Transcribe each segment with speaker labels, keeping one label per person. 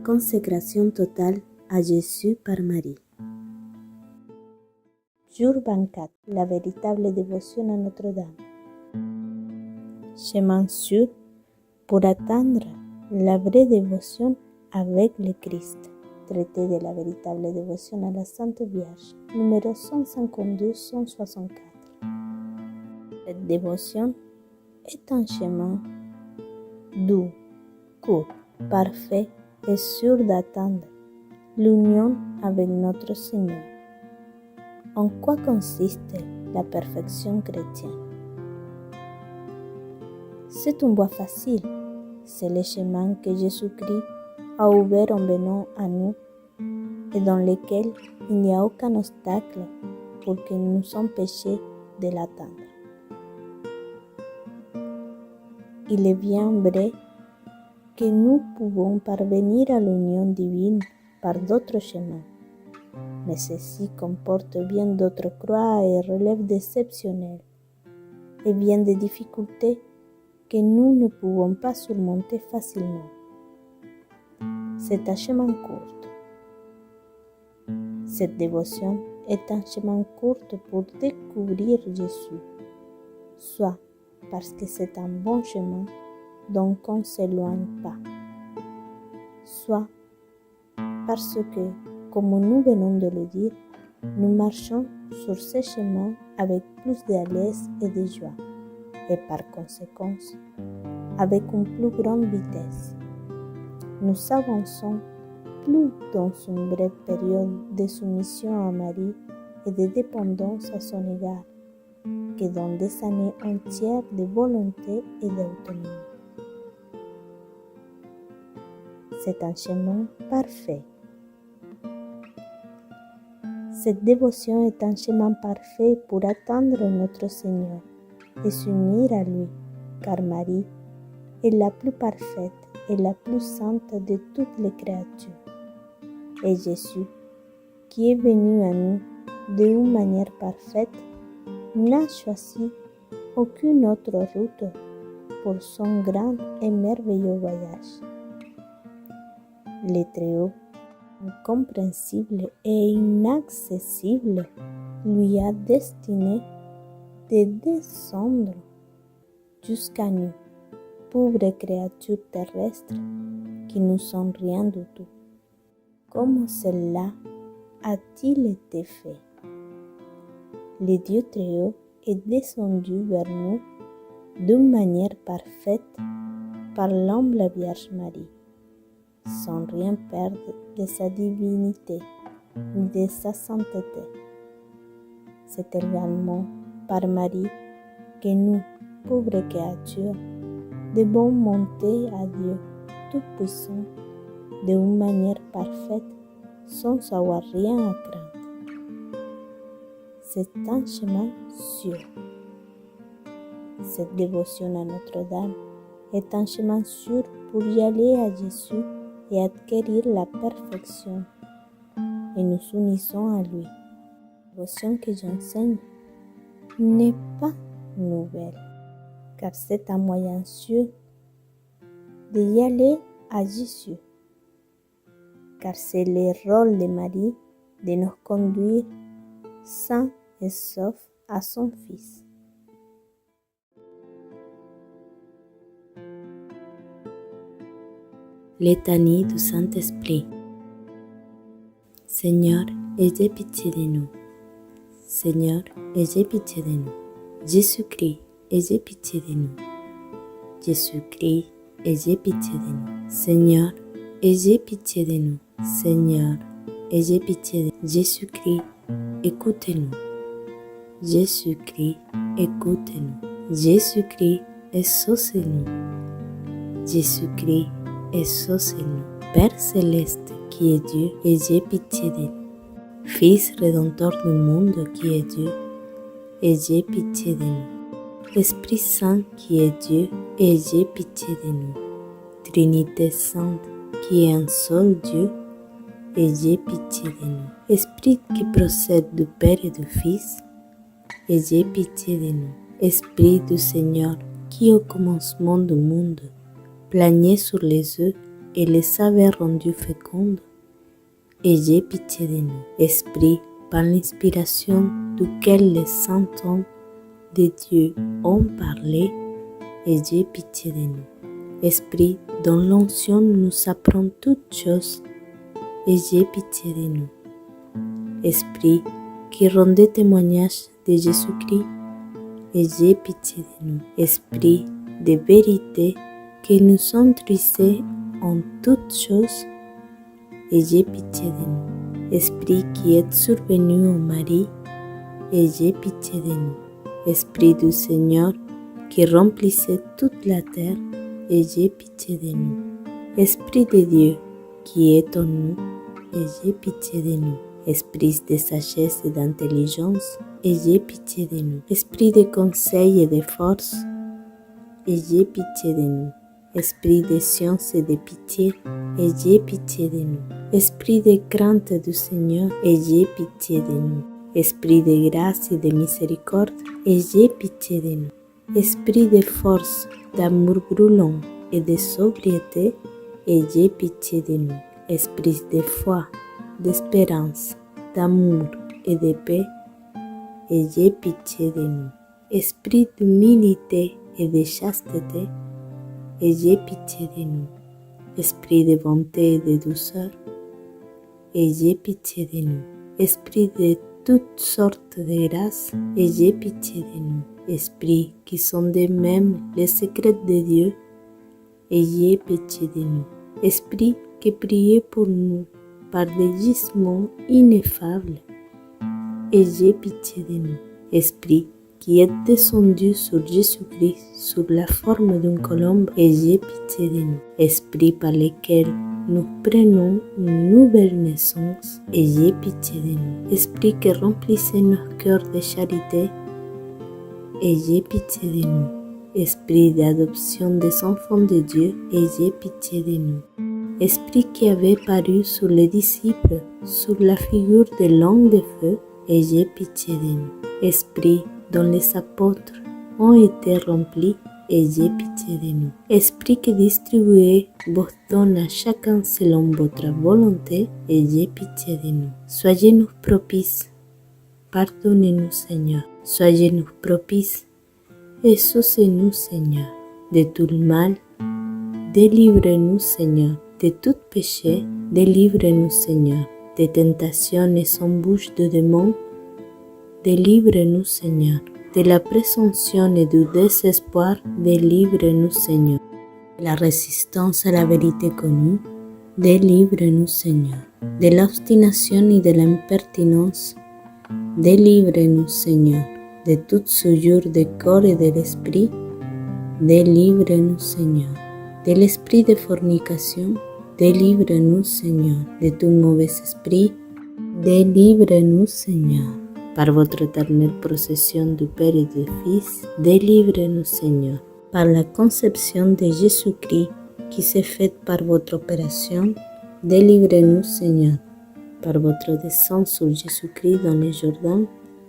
Speaker 1: consécration totale à Jésus par Marie. Jour 24, la véritable dévotion à Notre-Dame. Chemin sûr pour atteindre la vraie dévotion avec le Christ. Traité de la véritable dévotion à la Sainte Vierge, numéro 152-164. Cette dévotion est un chemin doux, court, parfait et sûr d'atteindre l'union avec notre Seigneur. En quoi consiste la perfection chrétienne? C'est une voie facile, c'est le chemin que Jésus-Christ a ouvert en venant à nous et dans lequel il n'y a aucun obstacle pour que nous empêche de l'atteindre. Il est bien vrai que nous pouvons parvenir à l'union divine par d'autres chemins, mais ceci comporte bien d'autres croix et relève d'exceptionnels et bien des difficultés que nous ne pouvons pas surmonter facilement. C'est un chemin court. Cette dévotion est un chemin court pour découvrir Jésus, soit parce que c'est un bon chemin dont on ne s'éloigne pas, soit parce que, comme nous venons de le dire, nous marchons sur ce chemin avec plus d'aise et de joie, et par conséquent, avec une plus grande vitesse. Nous avançons plus dans une brève période de soumission à Marie et de dépendance à son égard que dans des années entières de volonté et d'autonomie. C'est un chemin parfait. Cette dévotion est un chemin parfait pour atteindre notre Seigneur et s'unir à lui, car Marie est la plus parfaite et la plus sainte de toutes les créatures. Et Jésus, qui est venu à nous d'une manière parfaite, n'a choisi aucune autre route pour son grand et merveilleux voyage. Le Très-Haut, incompréhensible et inaccessible, lui a destiné de descendre jusqu'à nous, pauvres créatures terrestres qui ne sont rien du tout. Comment cela a-t-il été fait? Le Dieu Très-Haut est descendu vers nous d'une manière parfaite par l'humble Vierge Marie, sans rien perdre de sa divinité ni de sa sainteté. C'est également par Marie que nous, pauvres créatures, devons monter à Dieu Tout-Puissant d'une manière parfaite sans avoir rien à craindre. C'est un chemin sûr. Cette dévotion à Notre-Dame est un chemin sûr pour y aller à Jésus et acquérir la perfection. Et nous unissons à lui. La dévotion que j'enseigne n'est pas nouvelle, car c'est un moyen sûr d'y aller à Jésus, car c'est le rôle de Marie de nous conduire sains et saufs à son Fils. Litanie du Saint-Esprit. Seigneur, ayez pitié de nous. Seigneur, ayez pitié de nous. Jésus-Christ, ayez pitié de nous. Jésus-Christ, ayez pitié de nous. Seigneur, ayez pitié de nous. Seigneur, ayez pitié de nous. Jésus-Christ, écoutez-nous. Jésus-Christ, écoutez-nous. Jésus-Christ, exaucez-nous. Jésus-Christ, exaucez-nous. Père céleste qui est Dieu, ayez pitié de nous. Fils rédempteur du monde qui est Dieu, ayez pitié de nous. Esprit Saint qui est Dieu, ayez pitié de nous. Trinité Sainte qui est un seul Dieu, ayez pitié de nous. Esprit qui procède du Père et du Fils, ayez pitié de nous. Esprit du Seigneur qui au commencement du monde planiez sur les eaux, et les avait rendus fécondes. Ayez pitié de nous. Esprit, par l'inspiration duquel les saints hommes de Dieu ont parlé, ayez pitié de nous. Esprit, dont l'onction nous apprend toutes choses, ayez pitié de nous. Esprit, qui rendait témoignage de Jésus-Christ, ayez pitié de nous. Esprit de vérité, qui nous instruisait en toutes choses, ayez pitié de nous. Esprit qui est survenu au Marie, ayez pitié de nous. Esprit du Seigneur, qui remplissait toute la terre, ayez pitié de nous. Esprit de Dieu, qui est en nous, ayez pitié de nous. Esprit de sagesse et d'intelligence, ayez pitié de nous. Esprit de conseil et de force, ayez pitié de nous. Esprit de science et de pitié, ayez pitié de nous. Esprit de crainte du Seigneur, ayez pitié de nous. Esprit de grâce et de miséricorde, ayez pitié de nous. Esprit de force, d'amour brûlant et de sobriété, ayez pitié de nous. Esprit de foi, d'espérance, d'amour et de paix, ayez pitié de nous. Esprit d'humilité et de chasteté, ayez pitié de nous. Esprit de bonté et de douceur, ayez pitié de nous. Esprit de toutes sortes de grâces, ayez pitié de nous. Esprits qui sondez même les secrets de Dieu, ayez pitié de nous. Esprit qui priez pour nous par des gisements ineffables, ayez pitié de nous. Esprit qui est descendu sur Jésus-Christ sous la forme d'une colombe, ayez pitié de nous. Esprit par lequel nous prenons une nouvelle naissance, ayez pitié de nous. Esprit qui remplissez nos cœurs de charité, ayez pitié de nous. Esprit d'adoption des enfants de Dieu, ayez pitié de nous. Esprit qui avait paru sur les disciples sous la figure de l'homme de feu, ayez pitié de nous. Esprit dont les apôtres ont été remplis, ayez pitié de nous. Esprit qui distribuez vos dons à chacun selon votre volonté, ayez pitié de nous. Soyez-nous propices, pardonnez-nous Seigneur. Soyez-nous propices, exaucez-nous Seigneur. De tout le mal, délivrez-nous Seigneur. De tout péché, délivrez-nous Seigneur. Des tentations et embûches de démons, délivrez-nous Seigneur. De la présomption et du désespoir, délivrez-nous Seigneur. De la résistance à la vérité connue, délivrez-nous Seigneur. De l'obstination et de l'impertinence, délivrez-nous Seigneur. De toute souillure du corps et de l'esprit, délivrez-nous Seigneur. De l'esprit de fornication, délivrez-nous Seigneur. De tout mauvais esprit, délivrez-nous Seigneur. Par votre éternelle procession du Père et du Fils, délivrez-nous Seigneur. Par la conception de Jésus-Christ qui s'est faite par votre opération, délivrez-nous Seigneur. Par votre descente sur Jésus-Christ dans le Jourdain,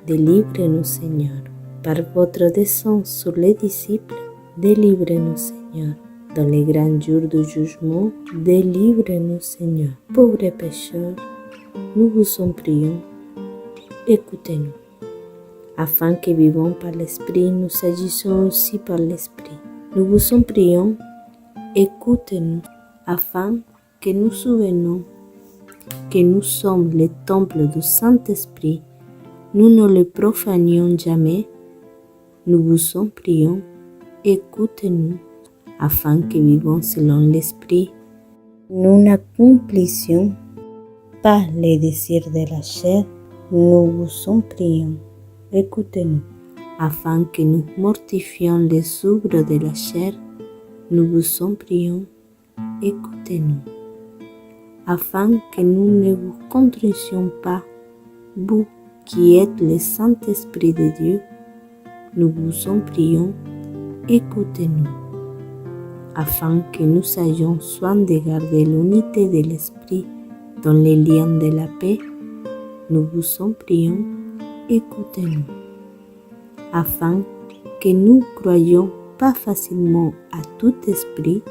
Speaker 1: délivrez-nous Seigneur. Par votre descente sur les disciples, délivrez-nous Seigneur. Dans les grands jours du jugement, délivrez-nous Seigneur. Pauvres pécheurs, nous vous en prions, écoutez-nous. Afin que vivons par l'Esprit, nous agissons aussi par l'Esprit. Nous vous en prions, écoutez-nous, afin que nous souvenions que nous sommes le temple du Saint-Esprit. Nous ne le profanions jamais. Nous vous en prions, écoutez-nous, afin que vivons selon l'Esprit. Nous n'accomplissions pas les désirs de la chair. Nous vous en prions, écoutez-nous, afin que nous mortifions les œuvres de la chair. Nous vous en prions, écoutez-nous, afin que nous ne vous contristions pas, vous qui êtes le Saint-Esprit de Dieu. Nous vous en prions, écoutez-nous, afin que nous ayons soin de garder l'unité de l'Esprit dans les liens de la paix. Nous vous en prions, écoutez-nous, afin que nous croyions pas facilement à tout esprit.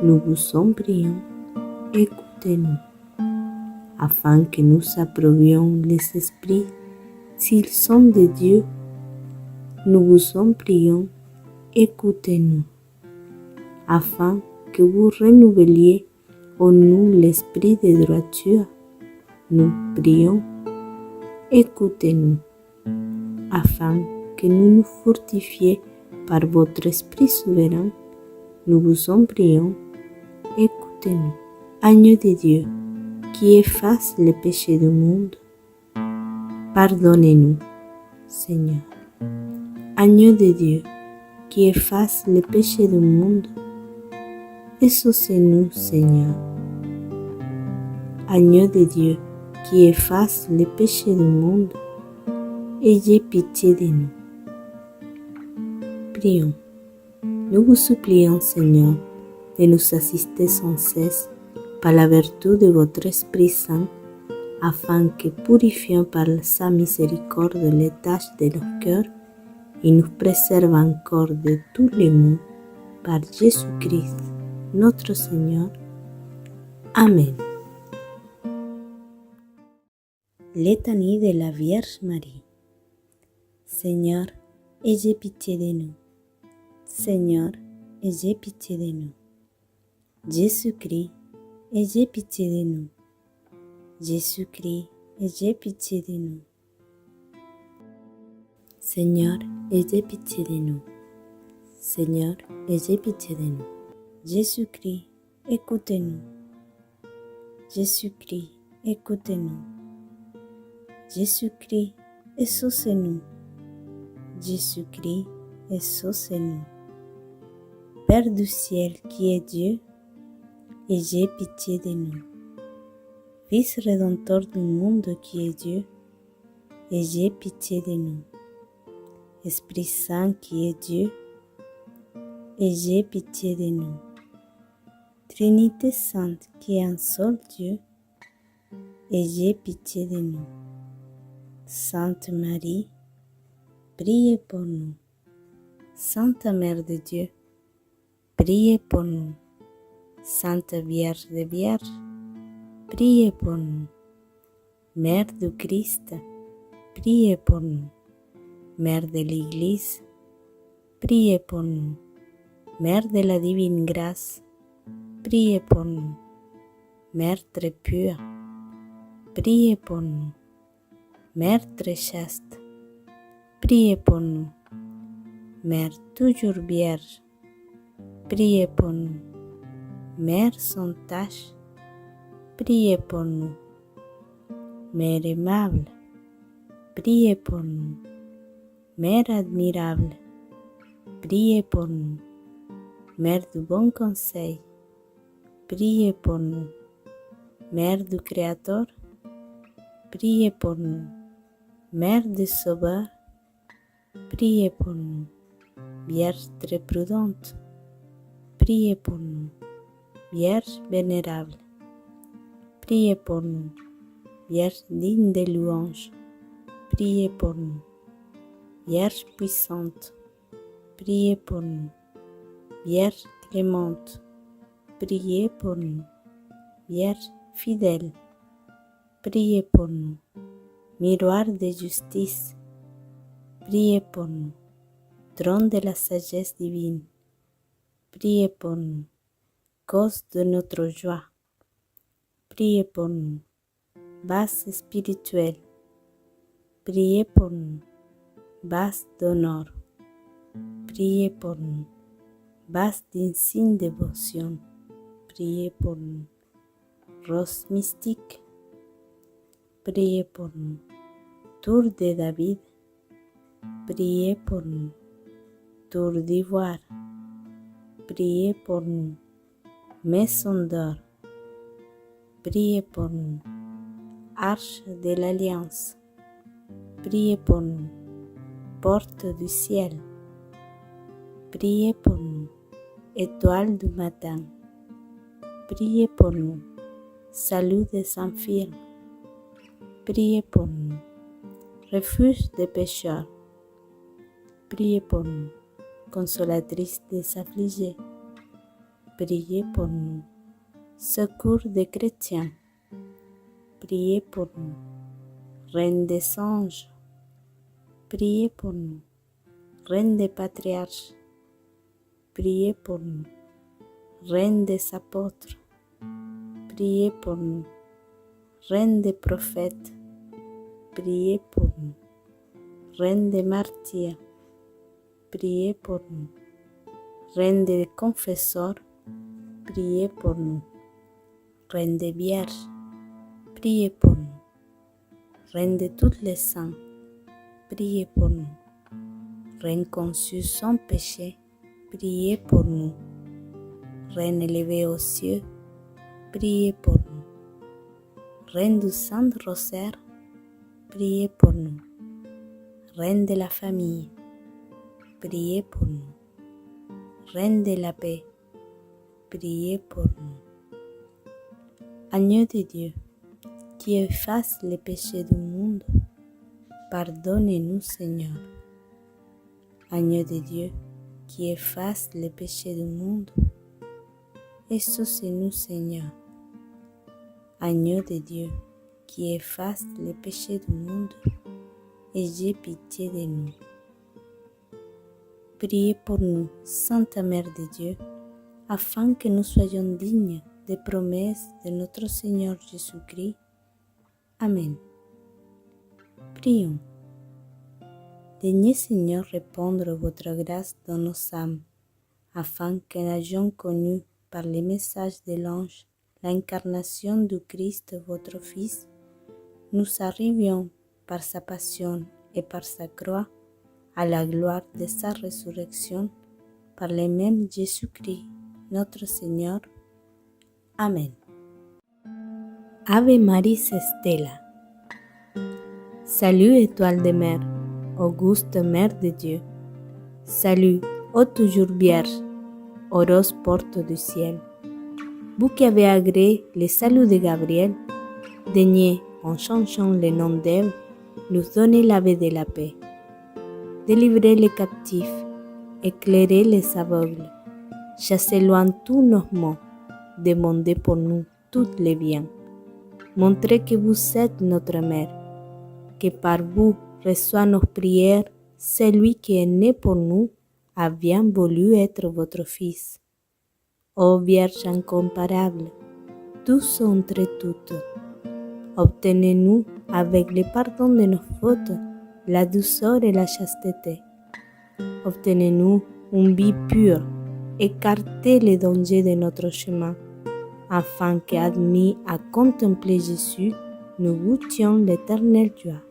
Speaker 1: Nous vous en prions, écoutez-nous. Afin que nous approuvions les esprits, s'ils sont de Dieu, nous vous en prions, écoutez-nous. Afin que vous renouveliez en nous l'esprit de droiture, nous prions, écoutez-nous. Afin que nous nous fortifions par votre Esprit souverain, nous vous en prions, écoutez-nous. Agneau de Dieu, qui efface les péchés du monde, pardonnez-nous, Seigneur. Agneau de Dieu, qui efface les péchés du monde, exaucez-nous, Seigneur. Agneau de Dieu, qui efface les péchés du monde, ayez pitié de nous. Prions. Nous vous supplions, Seigneur, de nous assister sans cesse par la vertu de votre Esprit Saint, afin que, purifiant par sa miséricorde les tâches de nos cœurs, il nous préserve encore de tous les maux, par Jésus-Christ, notre Seigneur. Amen. Litanie de la Vierge Marie. Seigneur, ayez pitié de nous. Seigneur, ayez pitié de nous. Jésus-Christ, ayez pitié de nous. Jésus-Christ, ayez pitié de nous. Seigneur, ayez pitié de nous. Seigneur, ayez pitié de nous. Jésus-Christ, écoutez-nous. Jésus-Christ, écoutez-nous. Jésus-Christ, exaucez-nous. Jésus-Christ, exaucez-nous. Père du ciel qui est Dieu, ayez pitié de nous. Fils rédempteur du monde qui est Dieu, ayez pitié de nous. Esprit Saint qui est Dieu, ayez pitié de nous. Trinité Sainte qui est un seul Dieu, ayez pitié de nous. Sainte Marie, priez pour nous. Sainte Mère de Dieu, priez pour nous. Sainte Vierge des Vierges, priez pour nous. Mère du Christ, priez pour nous. Mère de l'Église, priez pour nous. Mère de la divine grâce, priez pour nous. Mère très pure, priez pour nous. Mère très chaste, priez pour nous. Mère toujours vierge, priez pour nous. Mère sans tache, priez pour nous. Mère aimable, priez pour nous. Mère admirable, priez pour nous. Mère du bon conseil, priez pour nous. Mère du Créateur, priez pour nous. Mère du Sauveur, priez pour nous. Vierge très prudente, priez pour nous. Vierge vénérable, priez pour nous. Vierge digne de louange, priez pour nous. Vierge puissante, priez pour nous. Vierge clémente, priez pour nous. Vierge fidèle, priez pour nous. Miroir de justice, priez pour nous. Trône de la sagesse divine, priez pour nous. Cause de notre joie, priez pour nous. Base spirituelle, priez pour nous. Base d'honneur, priez pour nous. Base d'insigne dévotion, priez pour nous. Rose mystique, priez pour nous. Tour de David, priez pour nous. Tour d'ivoire, priez pour nous. Maison d'or, priez pour nous. Arche de l'Alliance, priez pour nous. Porte du ciel, priez pour nous. Étoile du matin, priez pour nous. Salut des infirmes, priez pour nous. Refuge des pécheurs, priez pour nous. Consolatrice des affligés, priez pour nous. Secours des chrétiens, priez pour nous. Reine des anges, priez pour nous. Reine des patriarches, priez pour nous. Reine des apôtres, priez pour nous. Reine des prophètes, priez pour nous. Reine des martyrs, priez pour nous. Reine des confesseurs, priez pour nous. Reine des vierges, priez pour nous. Reine de tous les saints, priez pour nous. Reine conçue sans péché, priez pour nous. Reine élevée aux cieux, priez pour nous. Reine du Saint-Rosaire, priez pour nous. Reine de la famille, priez pour nous. Reine de la paix, priez pour nous. Agneau de Dieu, qui efface les péchés du monde, pardonnez-nous, Seigneur. Agneau de Dieu, qui efface les péchés du monde, exaucez-nous, Seigneur. Agneau de Dieu, qui efface les péchés du monde, ayez pitié de nous. Priez pour nous, Sainte Mère de Dieu, afin que nous soyons dignes des promesses de notre Seigneur Jésus-Christ. Amen. Prions. Daignez, Seigneur, répandre votre grâce dans nos âmes, afin que n'ayant connu par les messages de l'ange l'incarnation du Christ, votre Fils, nous arrivions par sa passion et par sa croix à la gloire de sa résurrection, par le même Jésus-Christ, notre Seigneur. Amen. Ave Maris Stella. Salut, étoile de mer, auguste Mère de Dieu. Salut, ô toujours vierge, heureuse porte du ciel. Vous qui avez agréé le salut de Gabriel, daignez, en changeant le nom d'Ève, nous donner l'ave de la paix. Délivrez les captifs, éclairez les aveugles, chassez loin tous nos maux, demandez pour nous tous les biens. Montrez que vous êtes notre mère, que par vous reçoit nos prières celui qui est né pour nous a bien voulu être votre Fils. Ô Vierge incomparable, douce entre toutes, obtenez-nous avec le pardon de nos fautes, la douceur et la chasteté. Obtenez-nous une vie pure, écartez les dangers de notre chemin, afin qu'admis à contempler Jésus, nous goûtions l'éternelle joie.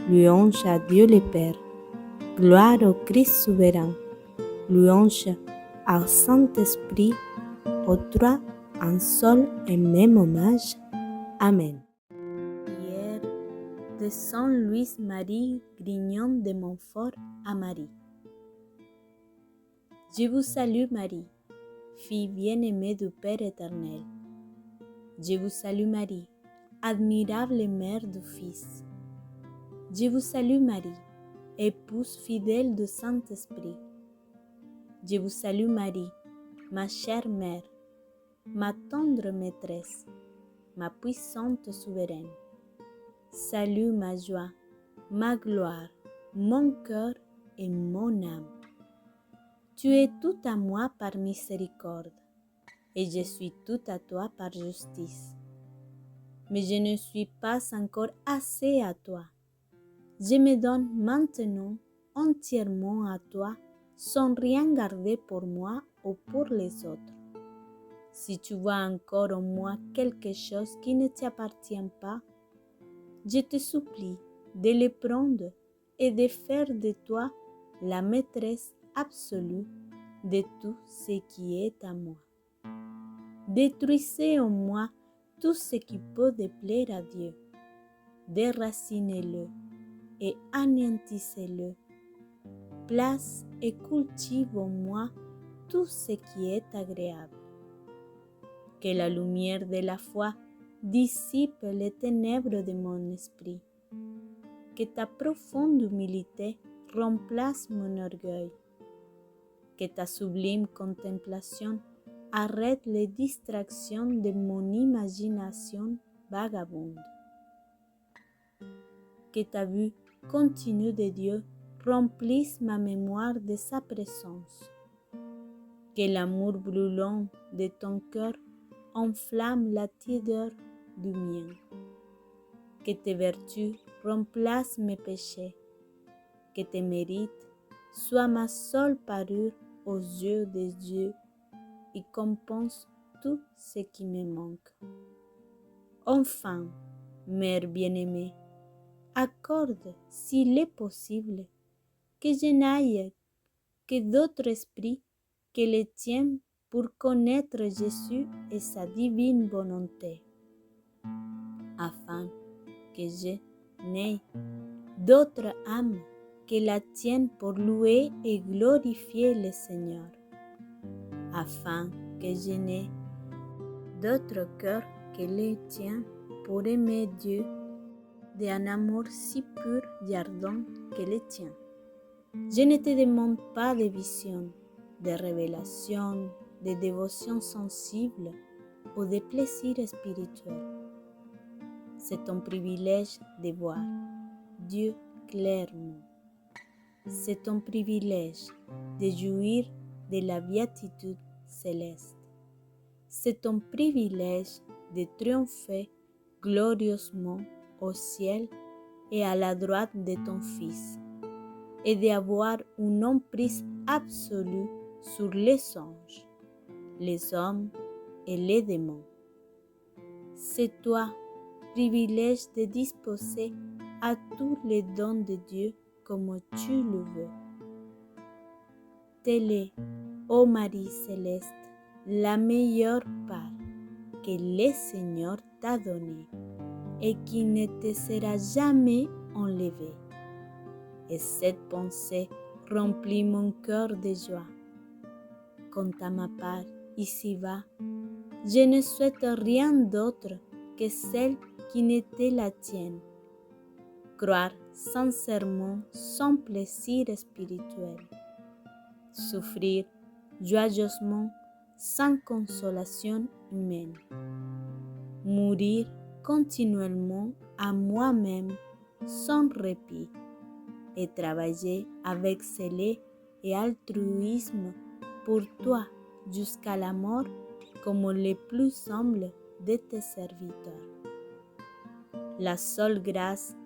Speaker 1: Louange à Dieu le Père, gloire au Christ souverain, louange au Saint-Esprit, aux trois un seul et même hommage. Amen. Prière de Saint Louis-Marie Grignon de Montfort à Marie. Je vous salue Marie, fille bien-aimée du Père éternel. Je vous salue Marie, admirable mère du Fils. Je vous salue Marie, épouse fidèle du Saint-Esprit. Je vous salue Marie, ma chère mère, ma tendre maîtresse, ma puissante souveraine. Salut ma joie, ma gloire, mon cœur et mon âme. Tu es tout à moi par miséricorde, et je suis tout à toi par justice. Mais je ne suis pas encore assez à toi. Je me donne maintenant entièrement à toi, sans rien garder pour moi ou pour les autres. Si tu vois encore en moi quelque chose qui ne t'appartient pas, je te supplie de le prendre et de faire de toi la maîtresse absolue de tout ce qui est à moi. Détruisez en moi tout ce qui peut déplaire à Dieu. Déracinez-le et anéantissez-le. Place et cultive en moi tout ce qui est agréable. Que la lumière de la foi dissipe les ténèbres de mon esprit. Que ta profonde humilité remplace mon orgueil. Que ta sublime contemplation arrête les distractions de mon imagination vagabonde. Que ta vue continue de Dieu remplisse ma mémoire de sa présence. Que l'amour brûlant de ton cœur enflamme la tiédeur du mien. Que tes vertus remplacent mes péchés. Que tes mérites soient ma seule parure aux yeux des dieux et compensent tout ce qui me manque. Enfin, Mère bien-aimée, accorde, s'il est possible, que je n'aille que d'autre esprit que le tien pour connaître Jésus et sa divine volonté, afin que je n'aie d'autre âme que la tienne pour louer et glorifier le Seigneur, afin que je n'aie d'autre cœur que le tien pour aimer Dieu d'un amour si pur et ardent que le tien. Je ne te demande pas de visions, de révélations, de dévotions sensibles ou de plaisirs spirituels. C'est ton privilège de voir Dieu clairement. C'est ton privilège de jouir de la béatitude céleste. C'est ton privilège de triompher glorieusement au ciel et à la droite de ton Fils, et d'avoir une emprise absolue sur les anges, les hommes et les démons. C'est toi, privilège de disposer à tous les dons de Dieu comme tu le veux. Telle est, ô Marie céleste, la meilleure part que le Seigneur t'a donnée et qui ne te sera jamais enlevée. Et cette pensée remplit mon cœur de joie. Quant à ma part, ici-bas, je ne souhaite rien d'autre que celle qui n'était la tienne. Croire sincèrement son plaisir spirituel. Souffrir joyeusement sans consolation humaine. Mourir continuellement à moi-même sans répit. Et travailler avec zèle et altruisme pour toi jusqu'à la mort comme le plus humble de tes serviteurs. La seule grâce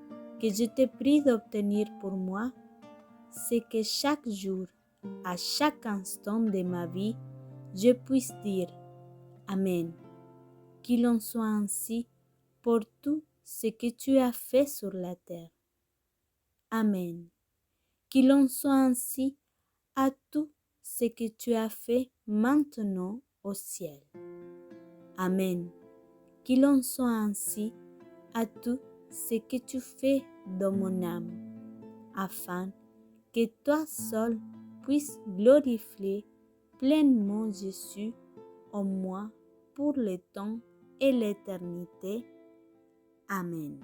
Speaker 1: que je te prie d'obtenir pour moi, c'est que chaque jour, à chaque instant de ma vie, je puisse dire Amen. Qu'il en soit ainsi pour tout ce que tu as fait sur la terre. Amen. Qu'il en soit ainsi à tout ce que tu as fait maintenant au ciel. Amen. Qu'il en soit ainsi à tout ce que tu fais dans mon âme, afin que toi seul puisses glorifier pleinement Jésus en moi pour le temps et l'éternité. Amen.